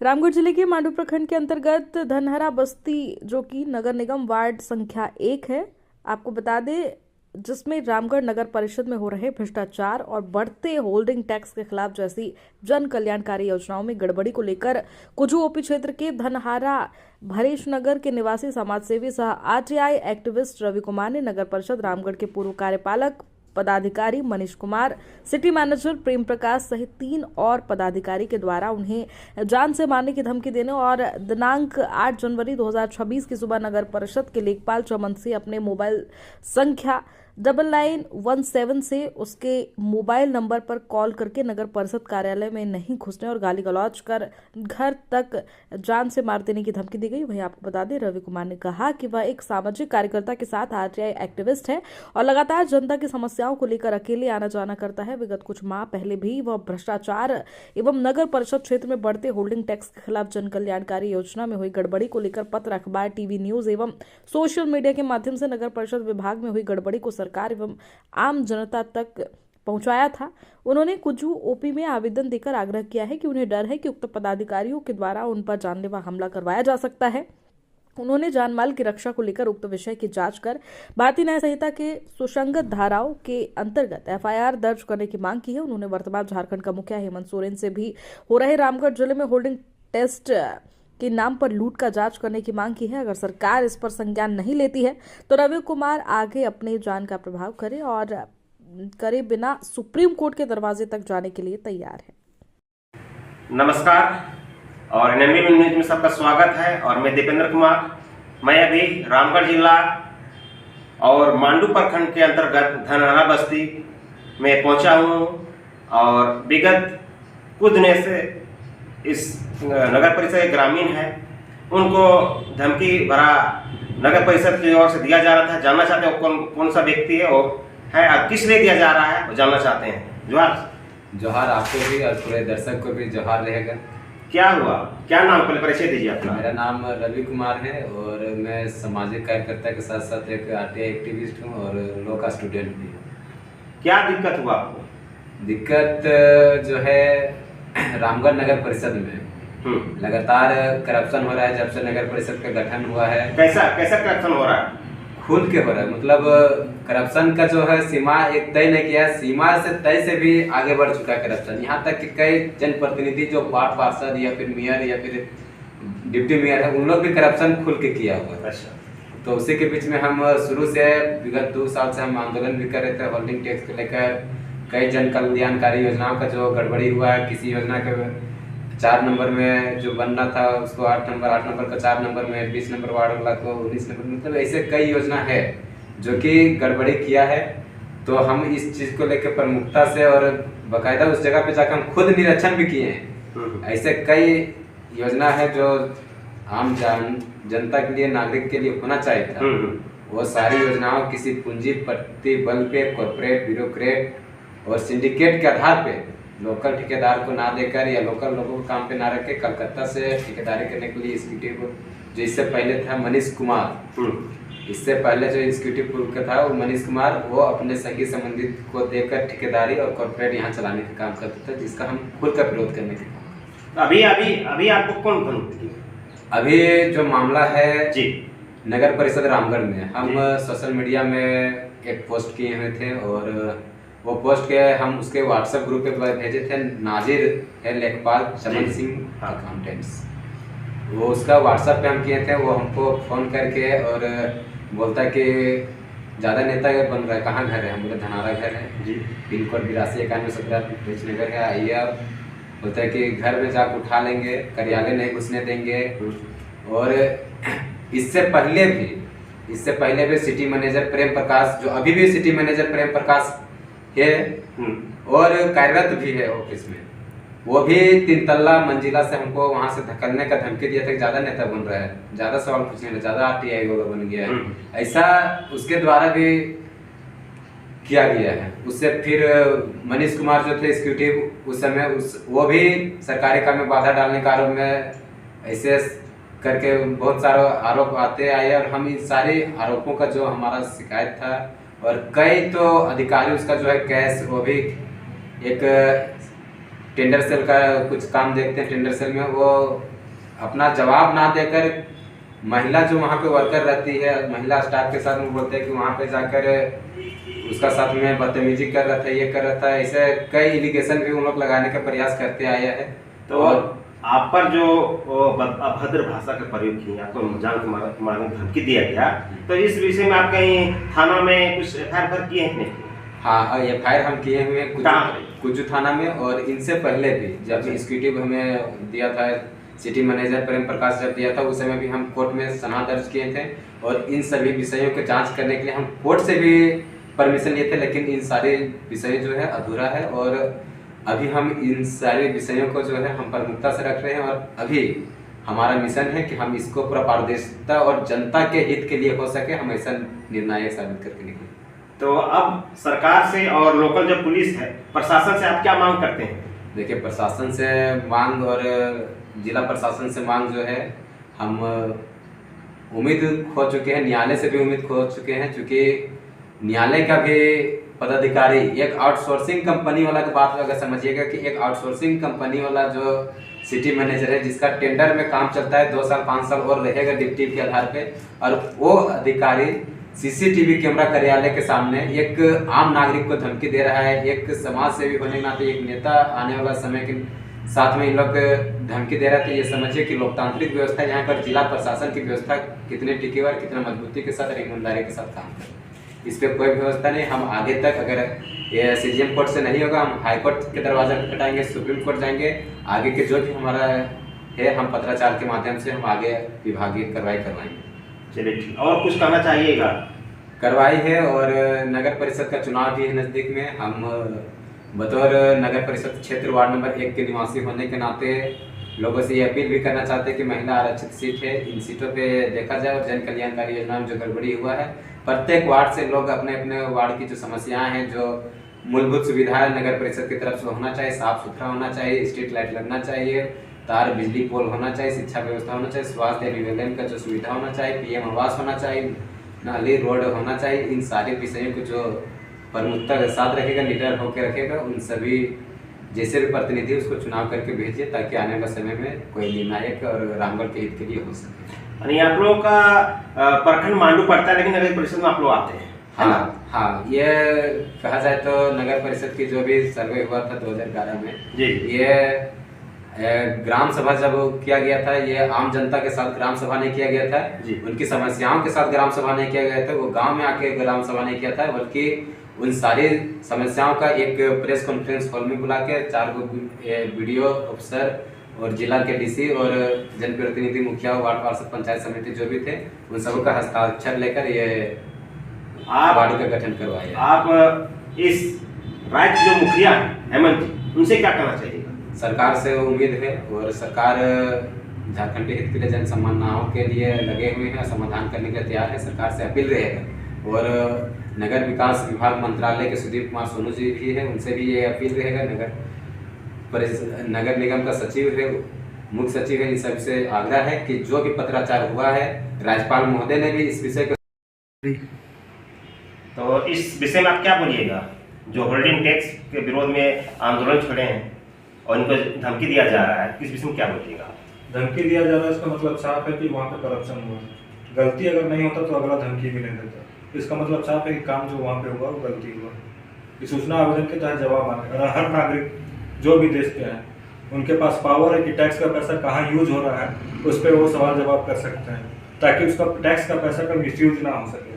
रामगढ़ जिले के मांडू प्रखंड के अंतर्गत धनहरा बस्ती जो कि नगर निगम वार्ड संख्या 1 है, आपको बता दें, जिसमें रामगढ़ नगर परिषद में हो रहे भ्रष्टाचार और बढ़ते होल्डिंग टैक्स के खिलाफ जैसी जन कल्याणकारी योजनाओं में गड़बड़ी को लेकर कुजू ओपी क्षेत्र के धनहारा भरेश नगर के निवासी समाजसेवी सह आरटीआई एक्टिविस्ट रवि कुमार ने नगर परिषद रामगढ़ के पूर्व कार्यपालक पदाधिकारी मनीष कुमार, सिटी मैनेजर प्रेम प्रकाश सहित 3 और पदाधिकारी के द्वारा उन्हें जान से मारने की धमकी देने और दिनांक 8 जनवरी 2026 की सुबह नगर परिषद के लेखपाल चमन से अपने मोबाइल संख्या 9917 से उसके मोबाइल नंबर पर कॉल करके नगर परिषद कार्यालय में नहीं घुसने और गाली गलौज कर घर तक जान से मार देने की धमकी दी गई। वहीं आपको बता दें, रवि कुमार ने कहा कि वह एक सामाजिक कार्यकर्ता के साथ आरटीआई एक्टिविस्ट है और लगातार जनता की समस्याओं को लेकर अकेले आना जाना करता है। विगत कुछ माह पहले भी वह भ्रष्टाचार एवं नगर परिषद क्षेत्र में बढ़ते होल्डिंग टैक्स के खिलाफ जन कल्याणकारी योजना में हुई गड़बड़ी को लेकर पत्र, अखबार, टीवी न्यूज एवं सोशल मीडिया के माध्यम से नगर परिषद विभाग में हुई गड़बड़ी को सरकार एवं आम जनता तक पहुंचाया था। उन्होंने कुजू ओपी में आवेदन देकर आग्रह किया है कि उन्हें डर है कि उक्त पदाधिकारियों के द्वारा उन पर जानलेवा हमला करवाया जा सकता है। उन्होंने जानमाल की रक्षा को लेकर उक्त विषय की जांच कर भारतीय न्याय संहिता के सुसंगत धाराओं के अंतर्गत एफआईआर दर्ज करने की मांग की है। उन्होंने वर्तमान झारखंड का मुखिया हेमंत सोरेन से भी हो रहे रामगढ़ जिले में होल्डिंग टेस्ट के नाम पर लूट का जांच करने की मांग की है। अगर सरकार इस पर संज्ञान नहीं लेती है तो रवि कुमार आगे अपने जान का प्रभाव करे और करे बिना सुप्रीम कोर्ट के दरवाजे तक जाने के लिए तैयार है। नमस्कार और एनएमबी न्यूज में सबका स्वागत है और मैं दीपेंद्र कुमार। मैं अभी रामगढ़ जिला और मांडू प्रखंड के अंतर्गत धनहरा बस्ती में पहुंचा हूं और विगत कुछ दिनों से इस नगर परिषद के ग्रामीण है, उनको धमकी भरा नगर परिषद की ओर से दिया जा रहा था। जानना चाहते हैं कौन सा व्यक्ति है वो है और किस लिए दिया जा रहा है, वो जानना चाहते हैं। जोहार आपको भी और पूरे दर्शक को भी जोहार रहेगा। क्या हुआ, क्या नाम, पहले परिचय दीजिए अपना। मेरा नाम रवि कुमार है और मैं सामाजिक कार्यकर्ता के साथ साथ एक आरटीआई एक्टिविस्ट हूँ और लॉ का स्टूडेंट भी हूँ। क्या दिक्कत हुआ आपको? दिक्कत जो है रामगढ़ नगर परिषद में लगातार करप्शन हो रहा है। जब से नगर परिषद का गठन हुआ है। कैसा करप्शन हो रहा है? खुल के हो रहा है, मतलब करप्शन का जो है सीमा एक तय नहीं किया है, सीमा से तय से भी आगे बढ़ चुका है करप्शन। यहाँ तक कि कई जनप्रतिनिधि जो वार्ड पार्षद या फिर मेयर या फिर डिप्टी मेयर है, उन लोग भी करप्शन खुल के किया हुआ है। अच्छा। तो उसी के बीच में हम शुरू से विगत 2 साल से हम आंदोलन भी कर रहे थे होल्डिंग टैक्स को लेकर। कई जन कल्याणकारी योजनाओं का जो गड़बड़ी हुआ है, किसी योजना के 4 नंबर में जो बनना था उसको 8 नंबर का 4 नंबर में, 20 नंबर वार्ड वाला को 19 नंबर, मतलब ऐसे कई योजना है जो कि गड़बड़ी किया है। तो हम इस चीज़ को लेकर प्रमुखता से और बाकायदा उस जगह पे जाकर हम खुद निरीक्षण भी किए हैं। ऐसे कई योजना है जो आम जनता के लिए, नागरिक के लिए होना चाहिए था, वो सारी योजनाओं किसी पूंजीपति बल पे, कॉर्पोरेट, ब्यूरोक्रेट और सिंडिकेट के आधार पे लोकल ठेकेदार को ना देकर या लोकल लोगों को काम पे ना रख के कलकत्ता से ठेकेदारी करने के लिए एग्जीक्यूटिव जो इससे पहले था मनीष कुमार, इससे पहले जो एग्जीक्यूटिव पूर्व का था वो मनीष कुमार, वो अपने संगी संबंधित को देकर ठेकेदारी और कॉर्पोरेट यहाँ चलाने का काम करता था, जिसका हम खुद का विरोध करने के काम। अभी आपको कौन अभी जो मामला है जी नगर परिषद रामगढ़ में, हम सोशल मीडिया में एक पोस्ट किए हुए थे और वो पोस्ट के हम उसके व्हाट्सएप ग्रुप पे भेजे थे। नाजिर है लेखपाल चमन सिंह अकाउंटेंट्स, वो उसका व्हाट्सएप पे हम किए थे। वो हमको फ़ोन करके और बोलता कि ज़्यादा नेता बन रहा है, कहाँ घर है? हम बोले धनहारा घर है जी, पिन कोड 829117 बेचनगर है, आइए आप। बोलता है कि घर में जाकर उठा लेंगे, कार्यालय नहीं घुसने देंगे। और इससे पहले भी सिटी मैनेजर प्रेम प्रकाश, जो अभी भी सिटी मैनेजर प्रेम प्रकाश है और कार्यरत भी है ऑफिस में, वो भी 3 तल्ला मंजिला से हमको वहां से धकेलने का धमकी दिया था कि ज्यादा नेता बन रहा है, ज्यादा सवाल पूछने, ज्यादा आरटीआई बन गया है, ऐसा उसके द्वारा भी किया गया है। उससे फिर मनीष कुमार जो थे एग्जीक्यूटिव उस समय, वो भी सरकारी काम में बाधा डालने का आरोप में ऐसे करके बहुत सारे आरोप आते आए और हम इन सारे आरोपों का जो हमारा शिकायत था और कई तो अधिकारी उसका जो है कैश, वो भी एक टेंडर सेल का कुछ काम देखते हैं, टेंडर सेल में वो अपना जवाब ना देकर महिला जो वहाँ पे वर्कर रहती है, महिला स्टाफ के साथ में बोलते हैं कि वहाँ पे जाकर उसका साथ में बदतमीजी कर रहा था, ये कर रहा था, ऐसे कई एलिगेशन भी उन लोग लगाने का प्रयास करते आए हैं। तो आप पर जो अभद्र भाषा का प्रयोग किया, आपको जान के मारने की धमकी दिया गया, तो इस विषय में आप कहीं थाना में कुछ FIR किए हैं? नहीं। हाँ, FIR हम किए हुए हैं कुजू थाना में, और इनसे पहले भी जब एग्जीक्यूटिव हमें दिया था, सिटी मैनेजर प्रेम प्रकाश जब दिया था, उस समय भी हम कोर्ट में सनहा दर्ज किए थे, और इन सभी विषयों की जांच करने के लिए हम कोर्ट से भी परमिशन लिए थे, लेकिन इन सारे विषय जो है अधूरा है, और अभी हम इन सारे विषयों को जो है हम प्रमुखता से रख रहे हैं, और अभी हमारा मिशन है कि हम इसको पूरा पारदर्शिता और जनता के हित के लिए हो सके, हम ऐसा निर्णायक साबित करके निकले। तो अब सरकार से और लोकल जो पुलिस है, प्रशासन से आप क्या मांग करते हैं? देखिए, प्रशासन से मांग और जिला प्रशासन से मांग जो है, हम उम्मीद खो चुके हैं, न्यायालय से भी उम्मीद खो चुके हैं, क्योंकि न्यायालय का भी पदाधिकारी एक आउटसोर्सिंग कंपनी वाला की बात अगर समझिएगा कि एक आउटसोर्सिंग कंपनी वाला जो सिटी मैनेजर है, जिसका टेंडर में काम चलता है, 2 साल 5 साल और रहेगा ड्यूटी के आधार पे, और वो अधिकारी CCTV कैमरा कार्यालय के सामने एक आम नागरिक को धमकी दे रहा है। एक समाज सेवी होने के नाते, एक नेता आने वाला समय के साथ में इन लोग धमकी दे रहे थे। ये समझिए कि लोकतांत्रिक व्यवस्था यहाँ पर जिला प्रशासन की व्यवस्था कितने टिकी और कितना मजबूती के साथ और ईमानदारी के साथ काम करे, इस पर कोई व्यवस्था नहीं। हम आगे तक अगर ये CGM कोर्ट से नहीं होगा, हम हाई कोर्ट के दरवाजा खटखटाएंगे, सुप्रीम कोर्ट जाएंगे, आगे के जो भी हमारा है हम पत्राचार के माध्यम से हम आगे विभागीय कार्रवाई करवाएंगे। चलिए ठीक, और कुछ कहना चाहिएगा? कार्रवाई है, और नगर परिषद का चुनाव भी है नज़दीक में। हम बतौर नगर परिषद क्षेत्र वार्ड नंबर 1 के निवासी होने के नाते लोगों से ये अपील भी करना चाहते हैं कि महिला आरक्षित सीट है, इन सीटों पे देखा जाए, और जन कल्याणकारी योजना में जो गड़बड़ी हुआ है, प्रत्येक वार्ड से लोग अपने अपने वार्ड की जो समस्याएं हैं, जो मूलभूत सुविधाएं नगर परिषद की तरफ से होना चाहिए, साफ सुथरा होना चाहिए, स्ट्रीट लाइट लगना चाहिए, तार बिजली पोल होना चाहिए, शिक्षा व्यवस्था होना चाहिए, स्वास्थ्य निवेदन का जो सुविधा होना चाहिए, PM आवास होना चाहिए, नाली रोड होना चाहिए, इन सारे विषयों को जो प्रमुखता के साथ रखेगा, निडर होकर रखेगा, उन सभी जैसे भी प्रतिनिधि उसको चुनाव करके भेजिए, ताकि आने वाले समय में कोई निर्णायक और रामगढ़ के हित के लिए हो सके। यानी आप लोगों का प्रखंड मांडू पड़ता है, लेकिन नगर परिषद में आप लोग आते हैं? हाँ, ये कहा जाए तो नगर परिषद की जो भी सर्वे हुआ था 2011 में जी, ये ग्राम सभा जब किया गया था, ये आम जनता के साथ ग्राम सभा नहीं किया गया था, उनकी समस्याओं के साथ ग्राम सभा नहीं किया गया था, वो गांव में आके ग्राम सभा नहीं किया था, बल्कि उन सारी समस्याओं का एक प्रेस कॉन्फ्रेंस हॉल में बुला के 4 BDO अफसर और जिला के DC और जनप्रतिनिधि, मुखिया, वार्ड पार्षद, पंचायत समिति जो भी थे, उन सबका हस्ताक्षर लेकर ये वार्ड का गठन करवाया। आप इस राज्य जो मुखिया हेमंत जी, उनसे क्या कहना चाहिए? सरकार से उम्मीद है, और सरकार झारखंड के हित के लिए जन सम्माननाओं के लिए लगे हुए हैं, समाधान करने के लिए तैयार है। सरकार से अपील रहेगा, और नगर विकास विभाग मंत्रालय के सुदीप कुमार सोनू जी भी है, उनसे भी ये अपील रहेगा। नगर निगम का सचिव है, मुख्य सचिव है, इन सबसे आग्रह है कि जो भी पत्राचार हुआ है, राज्यपाल महोदय ने भी इस विषय को, तो इस विषय में आप क्या बोलिएगा? जो होल्डिंग टैक्स के विरोध में आंदोलन छेड़े हैं और इनको धमकी दिया जा रहा है, इस विषय में क्या बोलिएगा? धमकी दिया जा रहा है, इसका मतलब साफ है कि वहाँ पे करप्शन हुआ। गलती अगर नहीं होता तो अगला धमकी भी नहीं देता। इसका मतलब साफ है कि काम जो वहाँ पे हुआ वो गलती हुआ। इस सूचना आवेदन के तहत जवाब आने, हर नागरिक जो भी देश के हैं, उनके पास पावर है कि टैक्स का पैसा कहाँ यूज हो रहा है, उस पर वो सवाल जवाब कर सकते हैं, ताकि उसका टैक्स का पैसा का मिसयूज ना हो सके।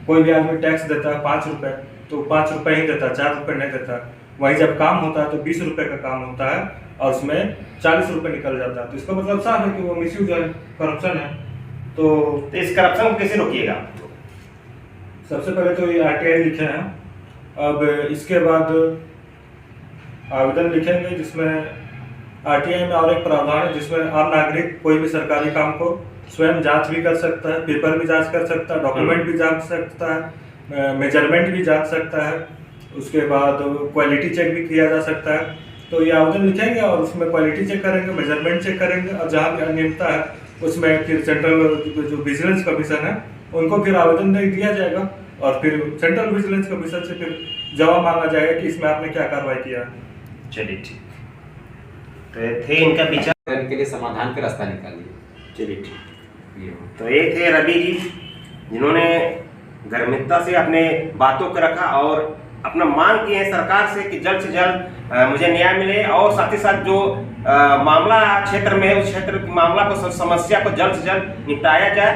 कोई भी आदमी टैक्स देता है 5 रुपये, तो 5 रुपये ही देता है, 4 रुपये नहीं देता। वहीं जब काम होता है तो 20 रुपये का काम होता है और उसमें 40 रुपये निकल जाता है। तो इसका मतलब साफ है कि वो मिसयूज है, करप्शन है। तो इस करप्शन को कैसे रोकिएगा? सबसे पहले तो ये RTI लिखे हैं, अब इसके बाद आवेदन लिखेंगे जिसमें RTI में और एक प्रावधान है जिसमें आम नागरिक कोई भी सरकारी काम को स्वयं जांच भी कर सकता है, पेपर भी जांच कर सकता है, डॉक्यूमेंट भी जांच सकता है, मेजरमेंट भी जांच सकता है, उसके बाद क्वालिटी चेक भी किया जा सकता है। तो ये आवेदन लिखेंगे और उसमें क्वालिटी चेक करेंगे, मेजरमेंट चेक करेंगे, और जहाँ भी अनियमितता है उसमें फिर सेंट्रल जो विजिलेंस कमीशन है उनको फिर आवेदन दे दिया जाएगा, और फिर सेंट्रल विजिलेंस कमीशन से फिर जवाब मांगा जाएगा कि इसमें आपने क्या कार्रवाई किया। चलिए ठीक, तो थे इनका विचार। के लिए समाधान का रास्ता निकालिए। चलिए ठीक। ये हो। तो ये थे रवि जी, जिन्होंने गर्मिकता से अपने बातों को रखा और अपना मांग की है सरकार से कि जल्द से जल्द मुझे न्याय मिले, और साथ ही साथ जो मामला क्षेत्र में है उस क्षेत्र की मामला को समस्या को जल्द से जल्द निपटाया जाए।